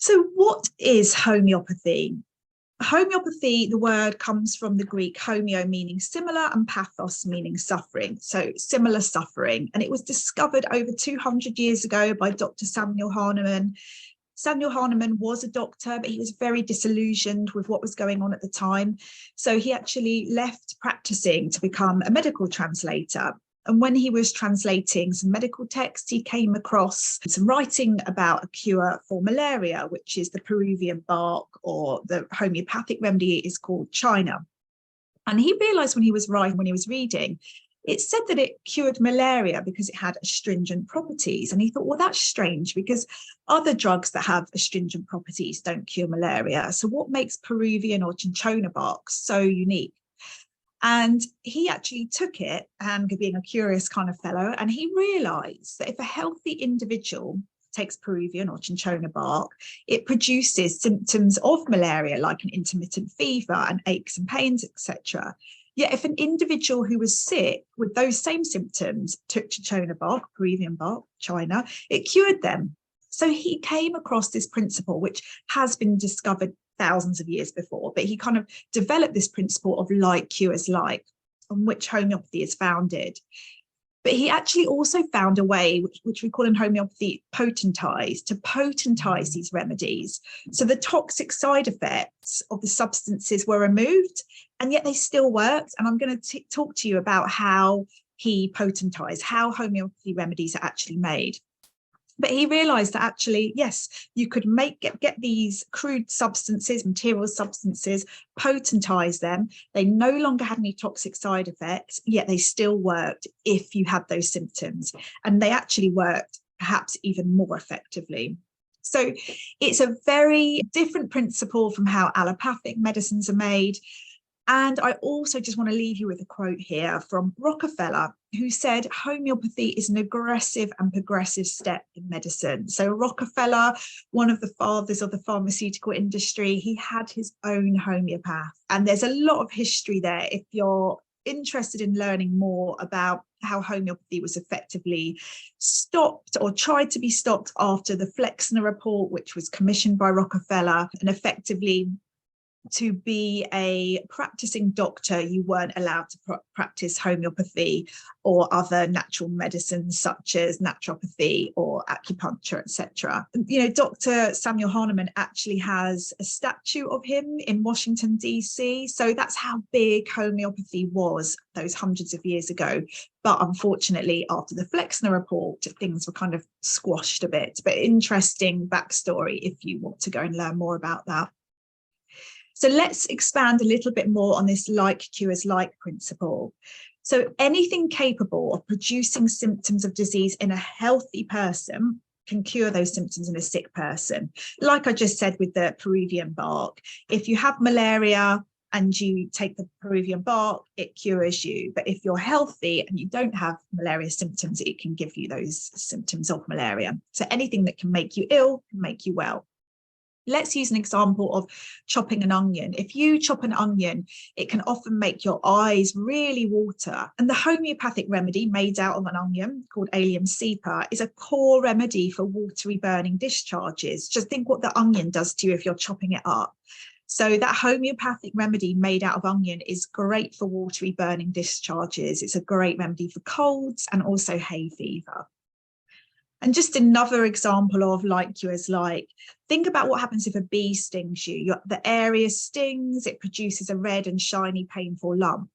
So what is homeopathy? Homeopathy, the word comes from the Greek homeo meaning similar and pathos meaning suffering. So similar suffering. And it was discovered over 200 years ago by Dr. Samuel Hahnemann. Samuel Hahnemann was a doctor, but he was very disillusioned with what was going on at the time. So he actually left practicing to become a medical translator. And when he was translating some medical texts, he came across some writing about a cure for malaria, which is the Peruvian bark, or the homeopathic remedy is called China. And he realized when he was reading, it said that it cured malaria because it had astringent properties. And he thought, well, that's strange because other drugs that have astringent properties don't cure malaria. So what makes Peruvian or cinchona bark so unique? And he actually took it, and being a curious kind of fellow, and he realized that if a healthy individual takes Peruvian or cinchona bark, it produces symptoms of malaria like an intermittent fever and aches and pains, etc. Yet if an individual who was sick with those same symptoms took cinchona bark, Peruvian bark, China, it cured them. So he came across this principle, which has been discovered thousands of years before, but he kind of developed this principle of like cures like, on which homeopathy is founded. But he actually also found a way, which we call in homeopathy potentize, to potentize these remedies. So the toxic side effects of the substances were removed, and yet they still worked. And I'm going to talk to you about how he potentized, how homeopathy remedies are actually made. But he realized that actually, yes, you could get these crude substances, material substances, potentize them. They no longer had any toxic side effects, yet they still worked if you had those symptoms. And they actually worked perhaps even more effectively. So it's a very different principle from how allopathic medicines are made. And I also just want to leave you with a quote here from Rockefeller, who said homeopathy is an aggressive and progressive step in medicine. So Rockefeller, one of the fathers of the pharmaceutical industry, he had his own homeopath. And there's a lot of history there if you're interested in learning more about how homeopathy was effectively stopped or tried to be stopped after the Flexner report, which was commissioned by Rockefeller, and effectively to be a practicing doctor, you weren't allowed to practice homeopathy or other natural medicines such as naturopathy or acupuncture, etc. You know, Dr. Samuel Hahnemann actually has a statue of him in Washington, D.C. So that's how big homeopathy was those hundreds of years ago. But unfortunately, after the Flexner report, things were kind of squashed a bit. But interesting backstory if you want to go and learn more about that. So let's expand a little bit more on this like cures like principle. So anything capable of producing symptoms of disease in a healthy person can cure those symptoms in a sick person. Like I just said with the Peruvian bark, if you have malaria and you take the Peruvian bark, it cures you. But if you're healthy and you don't have malaria symptoms, it can give you those symptoms of malaria. So anything that can make you ill can make you well. Let's use an example of chopping an onion. If you chop an onion, it can often make your eyes really water. And the homeopathic remedy made out of an onion called Allium cepa is a core remedy for watery burning discharges. Just think what the onion does to you if you're chopping it up. So that homeopathic remedy made out of onion is great for watery burning discharges. It's a great remedy for colds and also hay fever. And just another example of like cures like, think about what happens if a bee stings you. The area stings, it produces a red and shiny painful lump.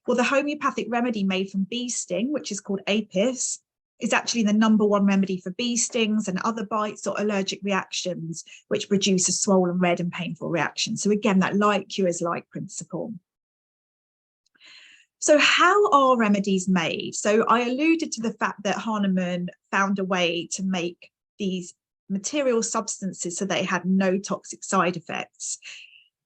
Well, the homeopathic remedy made from bee sting, which is called Apis, is actually the #1 remedy for bee stings and other bites or allergic reactions, which produce a swollen red and painful reaction. So again, that like cures like principle. So how are remedies made? So I alluded to the fact that Hahnemann found a way to make these material substances so they had no toxic side effects.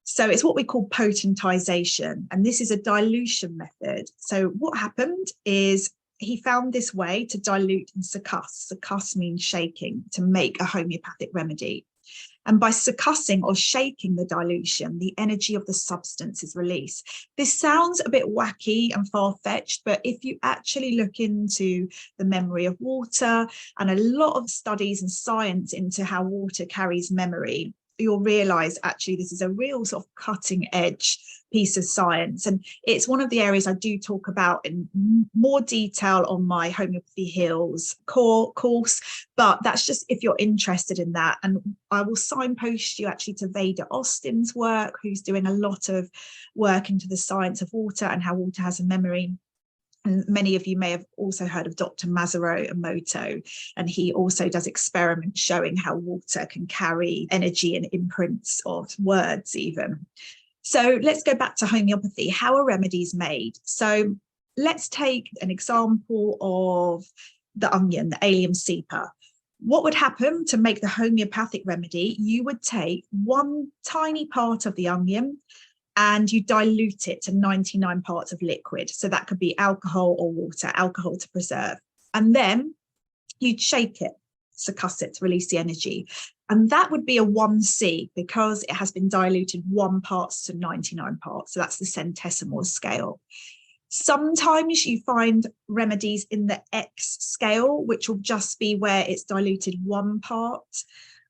So it's what we call potentization, and this is a dilution method. So what happened is he found this way to dilute and succuss. Succuss means shaking, to make a homeopathic remedy. And by succussing or shaking the dilution, the energy of the substance is released. This sounds a bit wacky and far-fetched, but if you actually look into the memory of water and a lot of studies and science into how water carries memory, you'll realize actually this is a real sort of cutting edge piece of science. And it's one of the areas I do talk about in more detail on my Homeopathy HEALS course, but that's just if you're interested in that. And I will signpost you actually to Veda Austin's work, who's doing a lot of work into the science of water and how water has a memory. And many of you may have also heard of Dr. Masaru Emoto, and he also does experiments showing how water can carry energy and imprints of words even. So let's go back to homeopathy. How are remedies made? So let's take an example of the onion, the Allium cepa. What would happen to make the homeopathic remedy? You would take one tiny part of the onion and you dilute it to 99 parts of liquid. So that could be alcohol or water, alcohol to preserve. And then you'd shake it, succuss it to release the energy. And that would be a 1C because it has been diluted 1 parts to 99 parts. So that's the centesimal scale. Sometimes you find remedies in the X scale, which will just be where it's diluted 1 part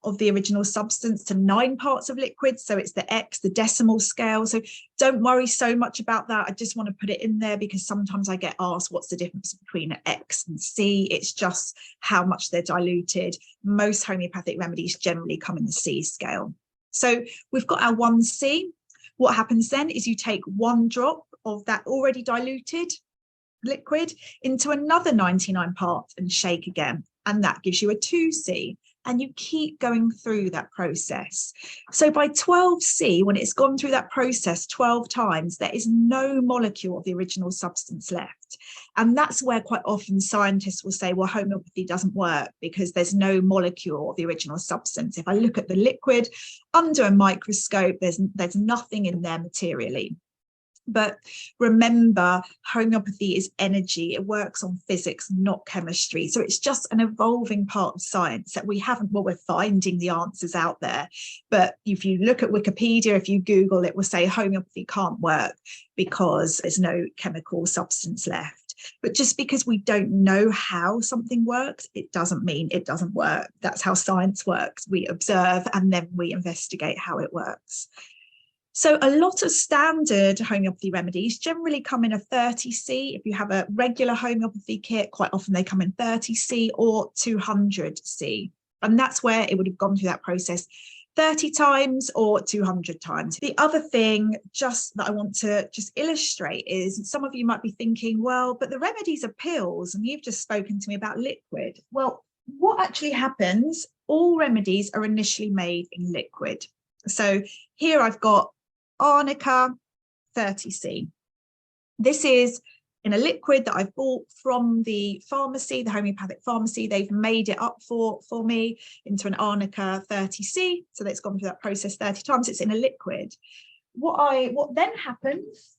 of the original substance to 9 parts of liquid. So it's the X, the decimal scale. So don't worry so much about that. I just want to put it in there because sometimes I get asked what's the difference between an X and C. It's just how much they're diluted. Most homeopathic remedies generally come in the C scale. So we've got our 1C. What happens then is you take 1 drop of that already diluted liquid into another 99 parts and shake again. And that gives you a 2C. And you keep going through that process. So by 12C, when it's gone through that process 12 times, there is no molecule of the original substance left. And that's where quite often scientists will say, well, homeopathy doesn't work because there's no molecule of the original substance. If I look at the liquid under a microscope, there's nothing in there materially. But remember, homeopathy is energy. It works on physics, not chemistry. So it's just an evolving part of science that we haven't, well, we're finding the answers out there. But if you look at Wikipedia, if you Google, it will say homeopathy can't work because there's no chemical substance left. But just because we don't know how something works, it doesn't mean it doesn't work. That's how science works. We observe and then we investigate how it works. So a lot of standard homeopathy remedies generally come in a 30C. If you have a regular homeopathy kit, quite often they come in 30C or 200C. And that's where it would have gone through that process 30 times or 200 times. The other thing just that I want to just illustrate is some of you might be thinking, well, but the remedies are pills and you've just spoken to me about liquid. Well, what actually happens, all remedies are initially made in liquid. So here I've got Arnica 30C. This is in a liquid that I've bought from the pharmacy, the homeopathic pharmacy. They've made it up for me into an Arnica 30C. So that's gone through that process 30 times. It's in a liquid. What then happens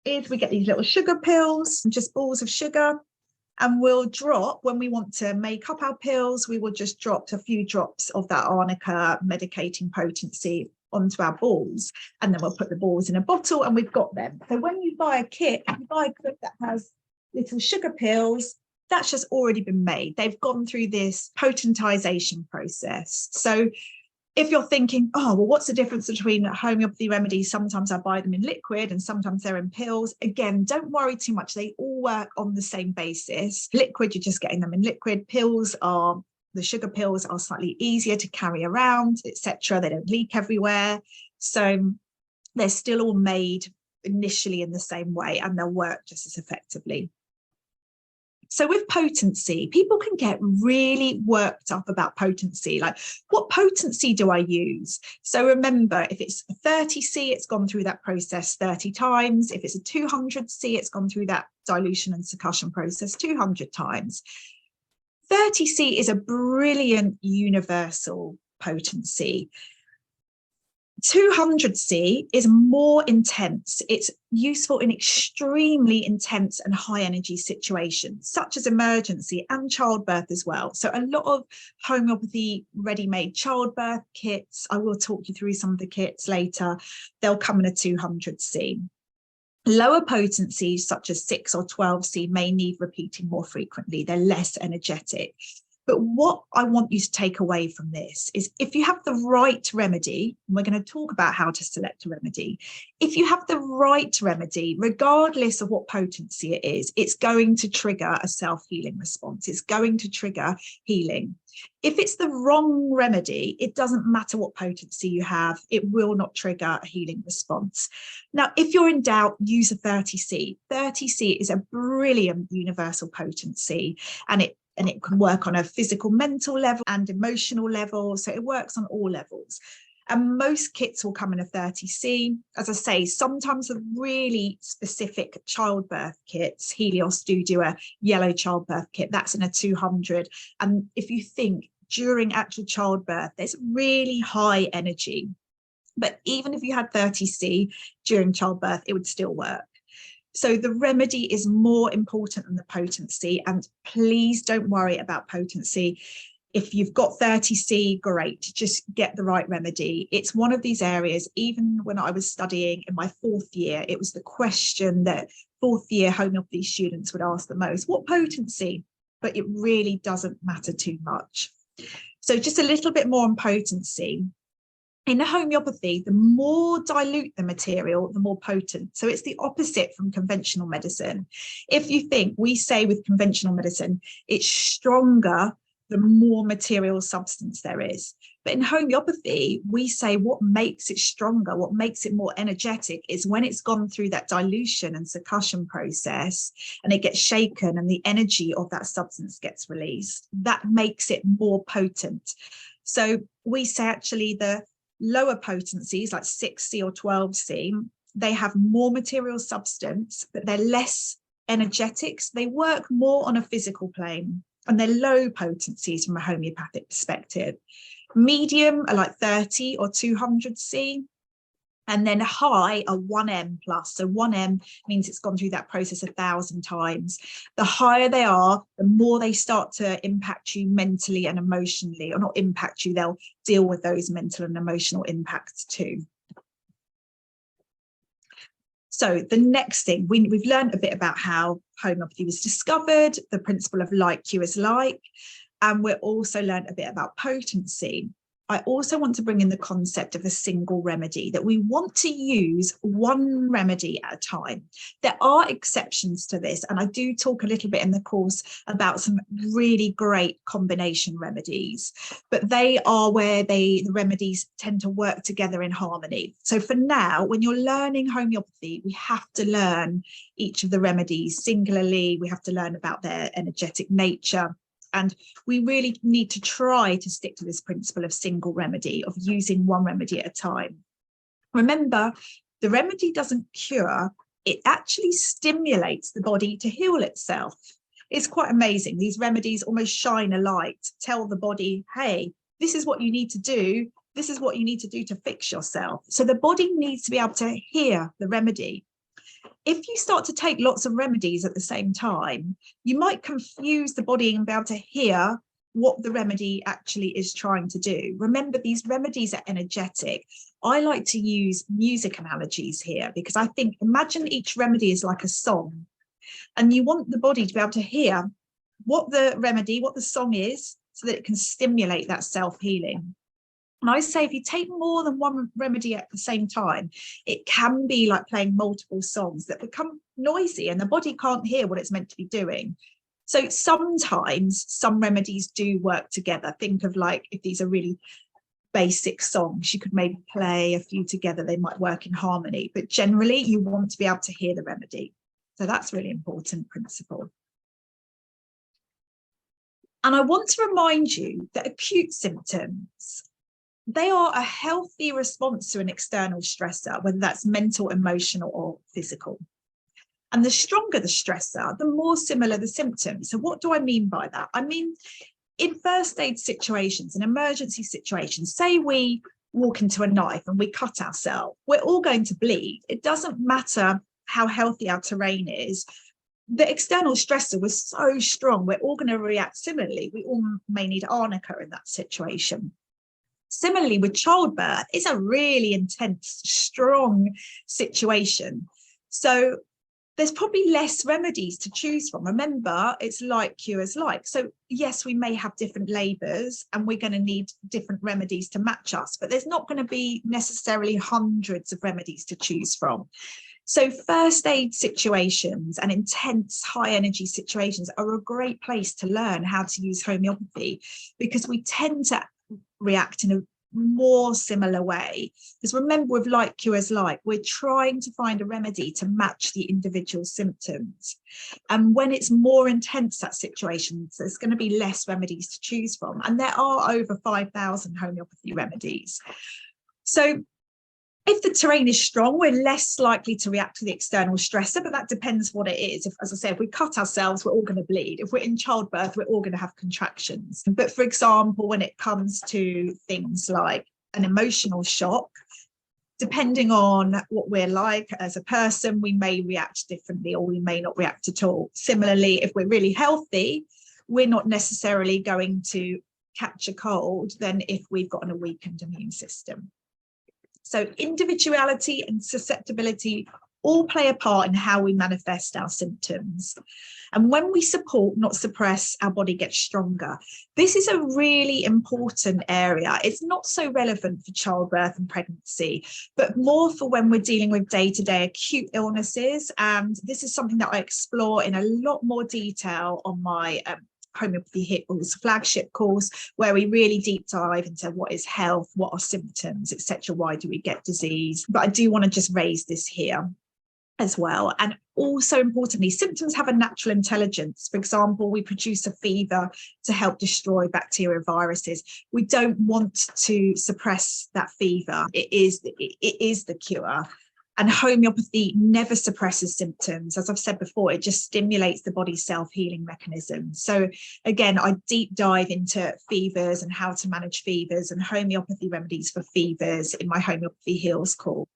is we get these little sugar pills, just balls of sugar, and we'll drop, when we want to make up our pills, we will just drop a few drops of that Arnica medicating potency onto our balls, and then we'll put the balls in a bottle and we've got them. So when you buy a kit, if you buy a kit that has little sugar pills, that's just already been made. They've gone through this potentization process. So if you're thinking, oh, well, what's the difference between homeopathy remedies? Sometimes I buy them in liquid and sometimes they're in pills. Again, don't worry too much. They all work on the same basis. Liquid, you're just getting them in liquid. Pills are, the sugar pills are slightly easier to carry around, etc. They don't leak everywhere. So they're still all made initially in the same way and they'll work just as effectively. So with potency, people can get really worked up about potency. Like, what potency do I use? So remember, if it's a 30C, it's gone through that process 30 times. If it's a 200C, it's gone through that dilution and succussion process 200 times. 30C is a brilliant universal potency. 200C is more intense. It's useful in extremely intense and high energy situations, such as emergency and childbirth as well. So a lot of homeopathy ready-made childbirth kits, I will talk you through some of the kits later, they'll come in a 200C. Lower potencies, such as 6 or 12C, may need repeating more frequently. They're less energetic. But what I want you to take away from this is, if you have the right remedy, and we're going to talk about how to select a remedy, if you have the right remedy, regardless of what potency it is, it's going to trigger a self-healing response. It's going to trigger healing. If it's the wrong remedy, it doesn't matter what potency you have, it will not trigger a healing response. Now, if you're in doubt, use a 30C. 30C is a brilliant universal potency, and it can work on a physical, mental level and emotional level. So it works on all levels. And most kits will come in a 30C. As I say, sometimes the really specific childbirth kits, Helios do a yellow childbirth kit, that's in a 200. And if you think during actual childbirth, there's really high energy. But even if you had 30C during childbirth, it would still work. So the remedy is more important than the potency, and please don't worry about potency. If you've got 30C, great, just get the right remedy. It's one of these areas, even when I was studying in my 4th year, it was the question that 4th year homeopathy students would ask the most, what potency? But it really doesn't matter too much. So just a little bit more on potency. In homeopathy, the more dilute the material, the more potent. So it's the opposite from conventional medicine. If you think, we say with conventional medicine, it's stronger the more material substance there is. But in homeopathy, we say what makes it stronger, what makes it more energetic is when it's gone through that dilution and succussion process and it gets shaken and the energy of that substance gets released. That makes it more potent. So we say actually the lower potencies like 6C or 12C, they have more material substance, but they're less energetic. So they work more on a physical plane, and they're low potencies from a homeopathic perspective. Medium are like 30 or 200C, and then high are 1M plus. So 1M means it's gone through that process 1,000 times. The higher they are, the more they start to impact you mentally and emotionally, or not impact you, they'll deal with those mental and emotional impacts too. So the next thing, we've learned a bit about how homeopathy was discovered, the principle of like cures like, and we're also learned a bit about potency. I also want to bring in the concept of a single remedy, that we want to use one remedy at a time. There are exceptions to this, and I do talk a little bit in the course about some really great combination remedies, but they are where the remedies tend to work together in harmony. So for now, when you're learning homeopathy, we have to learn each of the remedies singularly. We have to learn about their energetic nature. And we really need to try to stick to this principle of single remedy, of using one remedy at a time. Remember, the remedy doesn't cure, it actually stimulates the body to heal itself. It's quite amazing. These remedies almost shine a light, tell the body, hey, this is what you need to do. This is what you need to do to fix yourself. So the body needs to be able to hear the remedy. If you start to take lots of remedies at the same time, you might confuse the body and be able to hear what the remedy actually is trying to do. Remember, these remedies are energetic. I like to use music analogies here because I think, imagine each remedy is like a song, and you want the body to be able to hear what the remedy, what the song is, so that it can stimulate that self-healing. And I say, if you take more than one remedy at the same time, it can be like playing multiple songs that become noisy and the body can't hear what it's meant to be doing. So sometimes some remedies do work together. Think of like, if these are really basic songs, you could maybe play a few together, they might work in harmony. But generally, you want to be able to hear the remedy. So that's a really important principle. And I want to remind you that acute symptoms, they are a healthy response to an external stressor, whether that's mental, emotional, or physical. And the stronger the stressor, the more similar the symptoms. So what do I mean by that? I mean, in first aid situations, in emergency situations, say we walk into a knife and we cut ourselves, we're all going to bleed. It doesn't matter how healthy our terrain is. The external stressor was so strong, we're all going to react similarly. We all may need arnica in that situation. Similarly, with childbirth, it's a really intense, strong situation. So there's probably less remedies to choose from. Remember, it's like cures like. So yes, we may have different labours and we're going to need different remedies to match us, but there's not going to be necessarily hundreds of remedies to choose from. So first aid situations and intense high energy situations are a great place to learn how to use homeopathy, because we tend to react in a more similar way. Because remember, with like cures like, we're trying to find a remedy to match the individual symptoms. And when it's more intense, that situation, there's going to be less remedies to choose from. And there are over 5,000 homeopathy remedies. So if the terrain is strong, we're less likely to react to the external stressor, but that depends what it is. If, as I said, if we cut ourselves, we're all going to bleed. If we're in childbirth, we're all going to have contractions. But for example, when it comes to things like an emotional shock, depending on what we're like as a person, we may react differently or we may not react at all. Similarly, if we're really healthy, we're not necessarily going to catch a cold than if we've got a weakened immune system. So individuality and susceptibility all play a part in how we manifest our symptoms. And when we support, not suppress, our body gets stronger. This is a really important area. It's not so relevant for childbirth and pregnancy, but more for when we're dealing with day-to-day acute illnesses. And this is something that I explore in a lot more detail on my Homeopathy HEALS flagship course, where we really deep dive into what is health, what are symptoms, etc. Why do we get disease? But I do want to just raise this here as well. And also importantly, symptoms have a natural intelligence. For example, we produce a fever to help destroy bacteria and viruses. We don't want to suppress that fever. It is the cure. And homeopathy never suppresses symptoms. As I've said before, it just stimulates the body's self-healing mechanism. So again, I deep dive into fevers and how to manage fevers and homeopathy remedies for fevers in my Homeopathy HEALS course.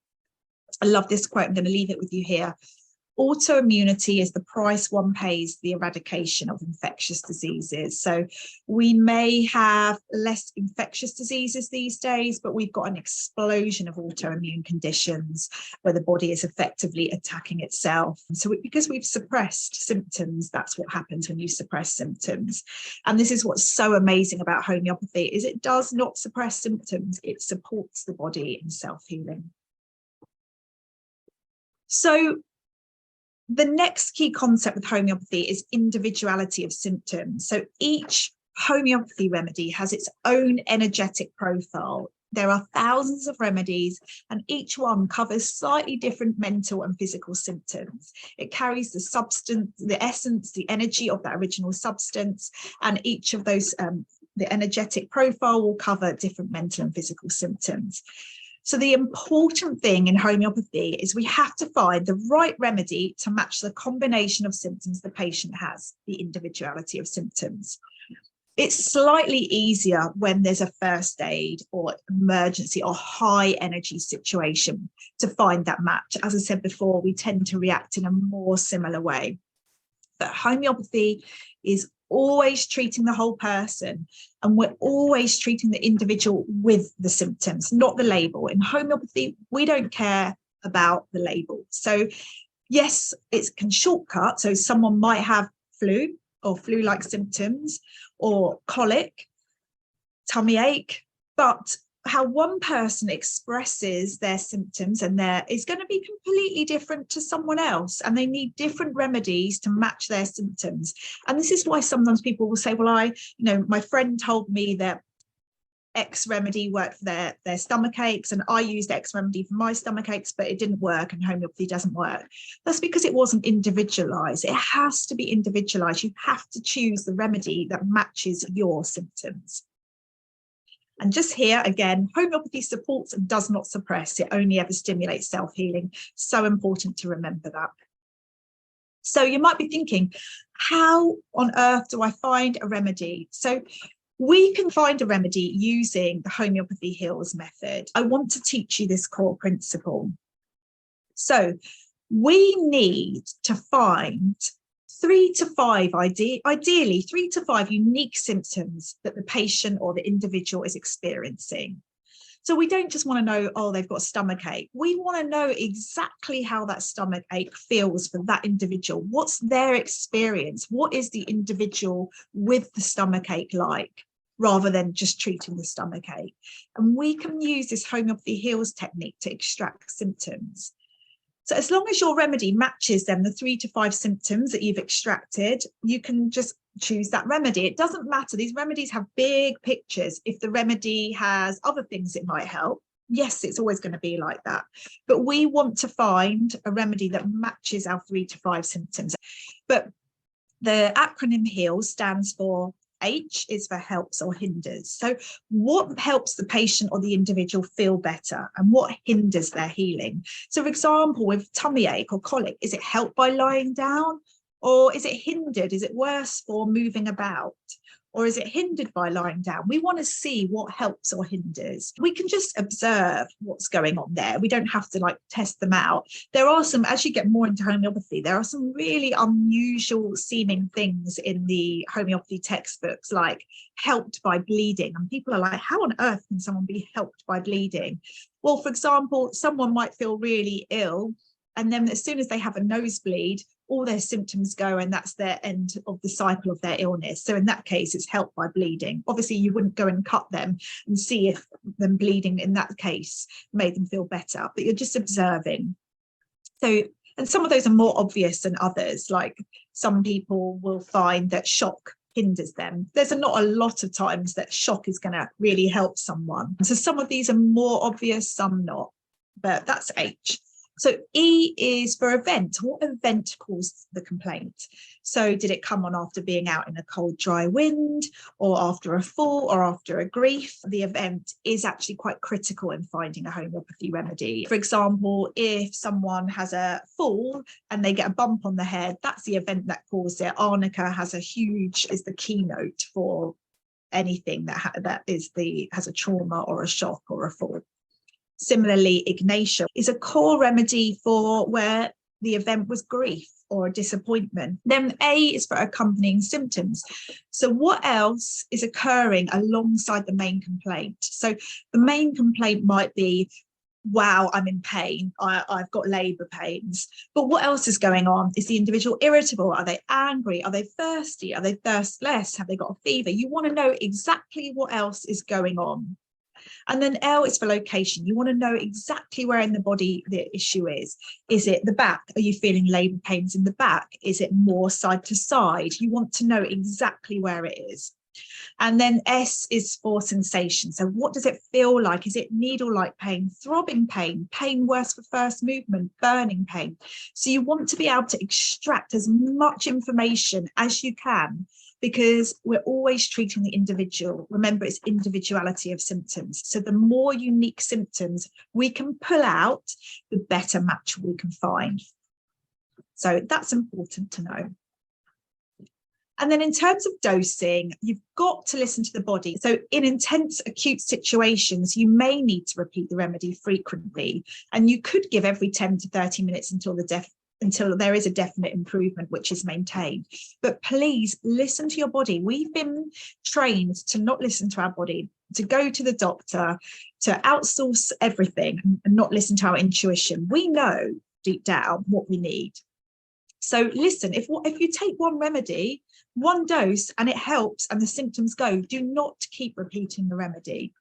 I love this quote. I'm going to leave it with you here. Autoimmunity is the price one pays for the eradication of infectious diseases. So we may have less infectious diseases these days, but we've got an explosion of autoimmune conditions where the body is effectively attacking itself. And so because we've suppressed symptoms, that's what happens when you suppress symptoms. And this is what's so amazing about homeopathy, is it does not suppress symptoms, it supports the body in self-healing. So the next key concept with homeopathy is individuality of symptoms. So each homeopathy remedy has its own energetic profile. There are thousands of remedies and each one covers slightly different mental and physical symptoms. It carries the substance, the essence, the energy of that original substance, and each of those, the energetic profile will cover different mental and physical symptoms. So the important thing in homeopathy is we have to find the right remedy to match the combination of symptoms the patient has, the individuality of symptoms. It's slightly easier when there's a first aid or emergency or high energy situation to find that match. As I said before, we tend to react in a more similar way. But homeopathy is always treating the whole person, and we're always treating the individual with the symptoms, not the label. In homeopathy, we don't care about the label. So yes, it can shortcut. So someone might have flu or flu-like symptoms or colic, tummy ache, but how one person expresses their symptoms and is going to be completely different to someone else, and they need different remedies to match their symptoms. And this is why sometimes people will say, well, my friend told me that X remedy worked for their stomach aches, and I used X remedy for my stomach aches, but it didn't work, and homeopathy doesn't work. That's because it wasn't individualized. It has to be individualized. You have to choose the remedy that matches your symptoms. And just here again, homeopathy supports and does not suppress. It only ever stimulates self-healing. So important to remember that. So you might be thinking, how on earth do I find a remedy? So We can find a remedy using the Homeopathy HEALS method. I want to teach you this core principle. So we need to find 3 to 5, ideally 3 to 5 unique symptoms that the patient or the individual is experiencing. So we don't just want to know, oh, they've got a stomach ache. We want to know exactly how that stomach ache feels for that individual. What's their experience? What is the individual with the stomach ache like, rather than just treating the stomach ache? And we can use this Homeopathy HEALS technique to extract symptoms. So as long as your remedy matches them, the 3 to 5 symptoms that you've extracted, you can just choose that remedy. It doesn't matter. These remedies have big pictures. If the remedy has other things it might help, yes, it's always going to be like that. But we want to find a remedy that matches our 3 to 5 symptoms. But the acronym HEALS stands for H is for helps or hinders. So what helps the patient or the individual feel better, and what hinders their healing? So for example, with tummy ache or colic, is it helped by lying down, or is it hindered? Is it worse for moving about, or is it hindered by lying down? We want to see what helps or hinders. We can just observe what's going on there. We don't have to like test them out. There are some, as you get more into homeopathy, there are some really unusual seeming things in the homeopathy textbooks, like helped by bleeding. And people are like, how on earth can someone be helped by bleeding? Well, for example, someone might feel really ill, and then as soon as they have a nosebleed, all their symptoms go, and that's their end of the cycle of their illness. So in that case, it's helped by bleeding. Obviously, you wouldn't go and cut them and see if them bleeding in that case made them feel better, but you're just observing. So, and some of those are more obvious than others. Like some people will find that shock hinders them. There's not a lot of times that shock is going to really help someone. So some of these are more obvious, some not, but that's H. So E is for event. What event caused the complaint? So did it come on after being out in a cold, dry wind, or after a fall, or after a grief? The event is actually quite critical in finding a homeopathy remedy. For example, if someone has a fall and they get a bump on the head, that's the event that caused it. Arnica has is the keynote for anything that has a trauma or a shock or a fall. Similarly, Ignatia is a core remedy for where the event was grief or disappointment. Then A is for accompanying symptoms. So what else is occurring alongside the main complaint? So the main complaint might be, wow, I'm in pain, I've got labour pains. But what else is going on? Is the individual irritable? Are they angry? Are they thirsty? Are they thirstless? Have they got a fever? You want to know exactly what else is going on. And then L is for location. You want to know exactly where in the body the issue is. Is it the back? Are you feeling labour pains in the back? Is it more side to side? You want to know exactly where it is. And then S is for sensation. So what does it feel like? Is it needle-like pain, throbbing pain, pain worse for first movement, burning pain? So you want to be able to extract as much information as you can, because we're always treating the individual. Remember, it's individuality of symptoms. So the more unique symptoms we can pull out, the better match we can find. So that's important to know. And then in terms of dosing, you've got to listen to the body. So in intense acute situations, you may need to repeat the remedy frequently, and you could give every 10 to 30 minutes until there is a definite improvement, which is maintained. But please listen to your body. We've been trained to not listen to our body, to go to the doctor, to outsource everything and not listen to our intuition. We know deep down what we need. So listen, if you take one remedy, one dose, and it helps and the symptoms go, do not keep repeating the remedy.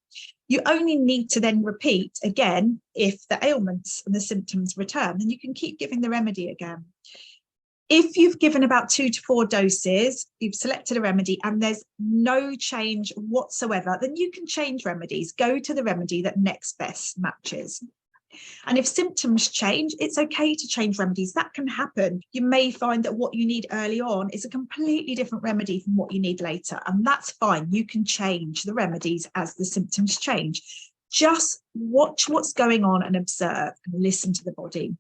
You only need to then repeat again if the ailments and the symptoms return, and you can keep giving the remedy again. If you've given about 2 to 4 doses, you've selected a remedy and there's no change whatsoever, then you can change remedies. Go to the remedy that next best matches. And if symptoms change, it's okay to change remedies. That can happen. You may find that what you need early on is a completely different remedy from what you need later, and that's fine. You can change the remedies as the symptoms change. Just watch what's going on and observe and listen to the body.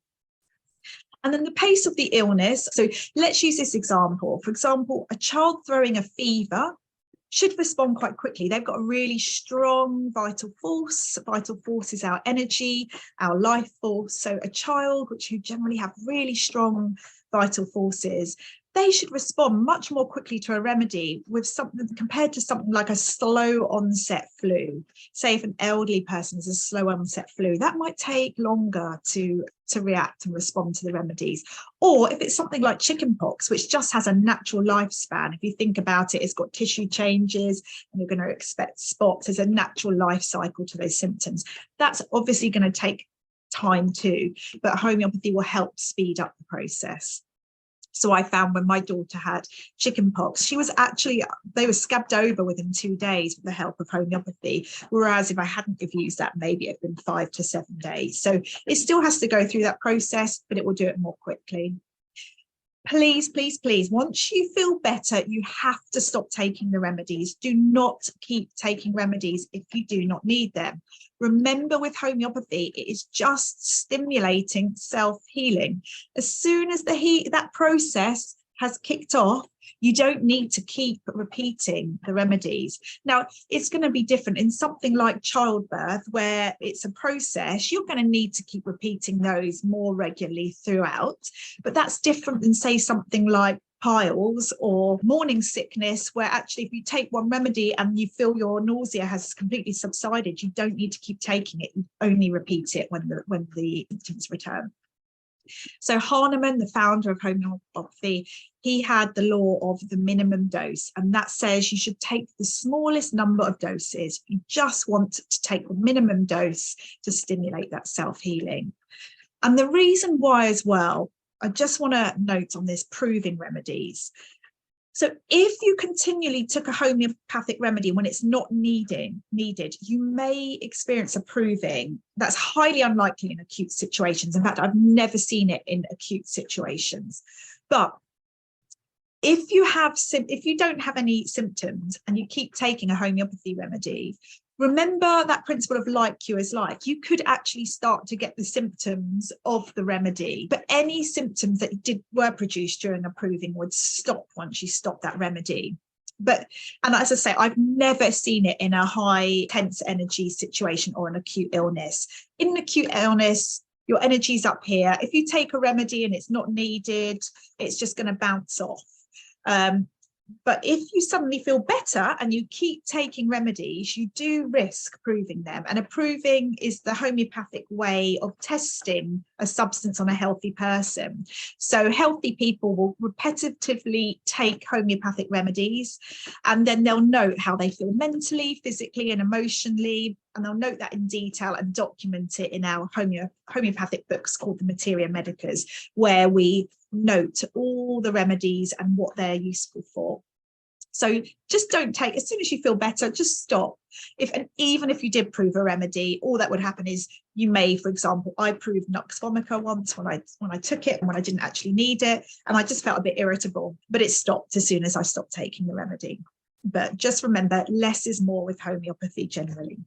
And then the pace of the illness. So let's use this example. For example, a child throwing a fever should respond quite quickly. They've got a really strong vital force. Vital force is our energy, our life force. So a child, which who generally have really strong vital forces, they should respond much more quickly to a remedy with something compared to something like a slow onset flu. Say if an elderly person has a slow onset flu, that might take longer to react and respond to the remedies. Or if it's something like chickenpox, which just has a natural lifespan, if you think about it, it's got tissue changes and you're going to expect spots. There's a natural life cycle to those symptoms. That's obviously going to take time too, but homeopathy will help speed up the process. So I found when my daughter had chickenpox, she was actually, they were scabbed over within 2 days with the help of homeopathy. Whereas if I hadn't have used that, maybe it'd been 5 to 7 days. So it still has to go through that process, but it will do it more quickly. Please, please, please, once you feel better, you have to stop taking the remedies. Do not keep taking remedies if you do not need them. Remember, with homeopathy, it is just stimulating self-healing. As soon as that process has kicked off, you don't need to keep repeating the remedies. Now, it's going to be different in something like childbirth, where it's a process. You're going to need to keep repeating those more regularly throughout. But that's different than, say, something like piles or morning sickness, where actually if you take one remedy and you feel your nausea has completely subsided, you don't need to keep taking it. You only repeat it when the symptoms return. So Hahnemann, the founder of homeopathy, he had the law of the minimum dose, and that says you should take the smallest number of doses. You just want to take the minimum dose to stimulate that self-healing. And the reason why as well, I just want to note on this proving remedies. So if you continually took a homeopathic remedy when it's not needed, you may experience a proving. That's highly unlikely in acute situations. In fact, I've never seen it in acute situations. But if you don't have any symptoms and you keep taking a homeopathy remedy, remember that principle of like cures like. You could actually start to get the symptoms of the remedy, but any symptoms that were produced during a proving would stop once you stop that remedy. And as I say, I've never seen it in a high tense energy situation or an acute illness. In an acute illness, your energy's up here. If you take a remedy and it's not needed, it's just going to bounce off. But if you suddenly feel better and you keep taking remedies, you do risk proving them. And a proving is the homeopathic way of testing a substance on a healthy person. So healthy people will repetitively take homeopathic remedies, and then they'll note how they feel mentally, physically, and emotionally. And they'll note that in detail and document it in our homeopathic books called the Materia Medicas, where we note all the remedies and what they're useful for. So just don't take, as soon as you feel better, just stop. Even if you did prove a remedy, all that would happen is you may, for example, I proved Nux vomica once when I took it and when I didn't actually need it, and I just felt a bit irritable, but it stopped as soon as I stopped taking the remedy. But just remember, less is more with homeopathy generally.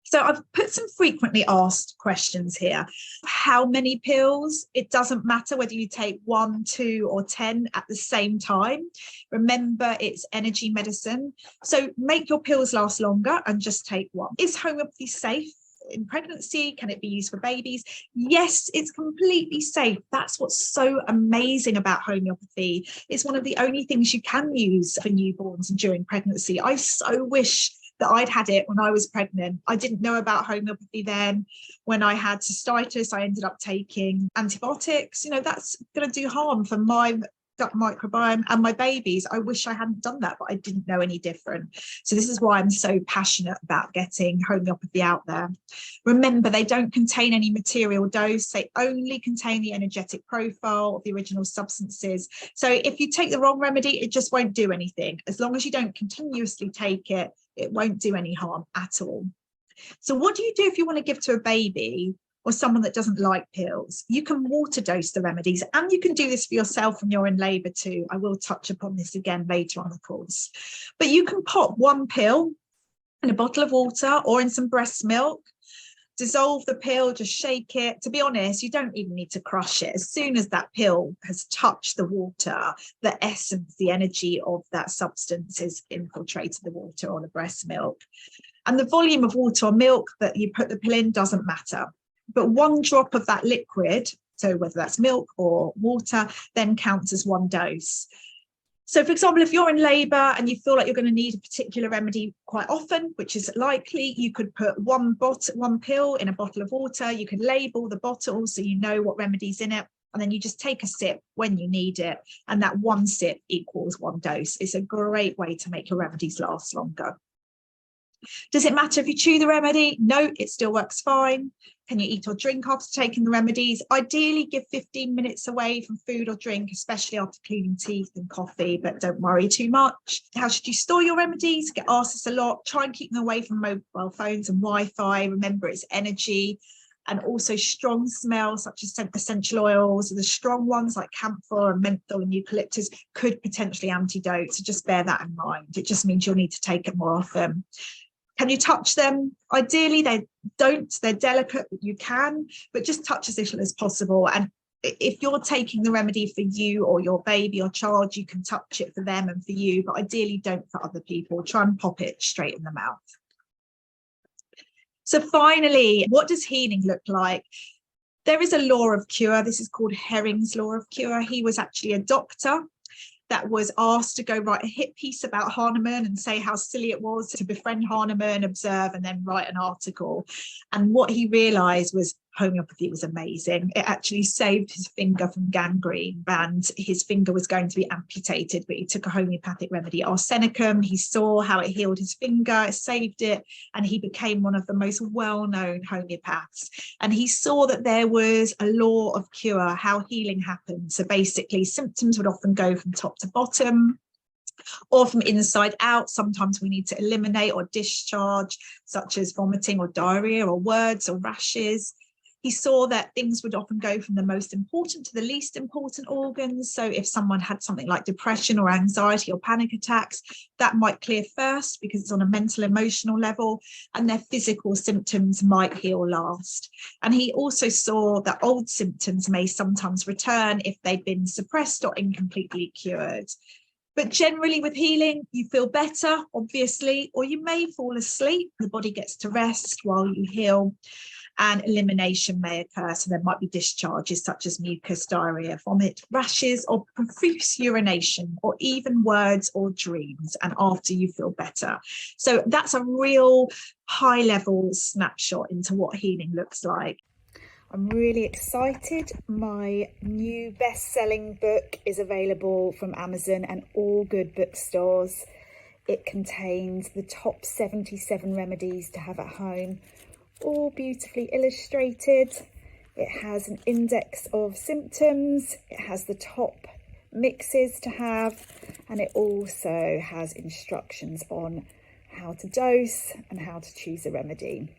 So I've put some frequently asked questions here. How many pills? It doesn't matter whether you take 1, 2, or 10 at the same time. Remember, it's energy medicine. So make your pills last longer and just take one. Is homeopathy safe in pregnancy? Can it be used for babies? Yes, it's completely safe. That's what's so amazing about homeopathy. It's one of the only things you can use for newborns and during pregnancy. I so wish that I'd had it when I was pregnant. I didn't know about homeopathy then. When I had cystitis, I ended up taking antibiotics. You know, that's going to do harm for my gut microbiome and my babies. I wish I hadn't done that, but I didn't know any different. So this is why I'm so passionate about getting homeopathy out there. Remember, they don't contain any material dose. They only contain the energetic profile of the original substances. So if you take the wrong remedy, it just won't do anything. As long as you don't continuously take it, it won't do any harm at all. So what do you do if you want to give to a baby or someone that doesn't like pills? You can water dose the remedies, and you can do this for yourself when you're in labour too. I will touch upon this again later on the course. But you can pop one pill in a bottle of water or in some breast milk. dissolve the pill, just shake it. To be honest, you don't even need to crush it. As soon as that pill has touched the water, the essence, the energy of that substance is infiltrated the water or the breast milk. And the volume of water or milk that you put the pill in doesn't matter. But one drop of that liquid, so whether that's milk or water, then counts as one dose. So, for example, if you're in labour and you feel like you're going to need a particular remedy quite often, which is likely, you could put one pill in a bottle of water. You could label the bottle so you know what remedy's in it, and then you just take a sip when you need it. And that one sip equals one dose. It's a great way to make your remedies last longer. Does it matter if you chew the remedy? No, it still works fine. Can you eat or drink after taking the remedies? Ideally, give 15 minutes away from food or drink, especially after cleaning teeth and coffee, but don't worry too much. How should you store your remedies? Get asked this a lot. Try and keep them away from mobile phones and Wi-Fi. Remember, it's energy. And also strong smells such as essential oils, the strong ones like camphor and menthol and eucalyptus could potentially antidote. So just bear that in mind. It just means you'll need to take it more often. Can you touch them? Ideally, they're delicate, but you can, but just touch as little as possible. And if you're taking the remedy for you or your baby or child, you can touch it for them and for you, but ideally don't for other people. Try and pop it straight in the mouth. So finally, what does healing look like? There is a law of cure. This is called Herring's law of cure. He was actually a doctor that was asked to go write a hit piece about Hahnemann and say how silly it was to befriend Hahnemann, observe, and then write an article. And what he realized was homeopathy was amazing. It actually saved his finger from gangrene, and his finger was going to be amputated, but he took a homeopathic remedy, arsenicum. He saw how it healed his finger, it saved it, and he became one of the most well-known homeopaths. And he saw that there was a law of cure, how healing happened. So basically, symptoms would often go from top to bottom, or from inside out. Sometimes we need to eliminate or discharge, such as vomiting or diarrhea or words or rashes. He saw that things would often go from the most important to the least important organs. So if someone had something like depression or anxiety or panic attacks, that might clear first because it's on a mental, emotional level, and their physical symptoms might heal last. And he also saw that old symptoms may sometimes return if they've been suppressed or incompletely cured. But generally with healing, you feel better, obviously, or you may fall asleep. The body gets to rest while you heal, and elimination may occur. So there might be discharges such as mucus, diarrhea, vomit, rashes, or profuse urination, or even words or dreams, and after you feel better. So that's a real high-level snapshot into what healing looks like. I'm really excited. My new best-selling book is available from Amazon and all good bookstores. It contains the top 77 remedies to have at home, all beautifully illustrated. It has an index of symptoms, it has the top mixes to have, and it also has instructions on how to dose and how to choose a remedy.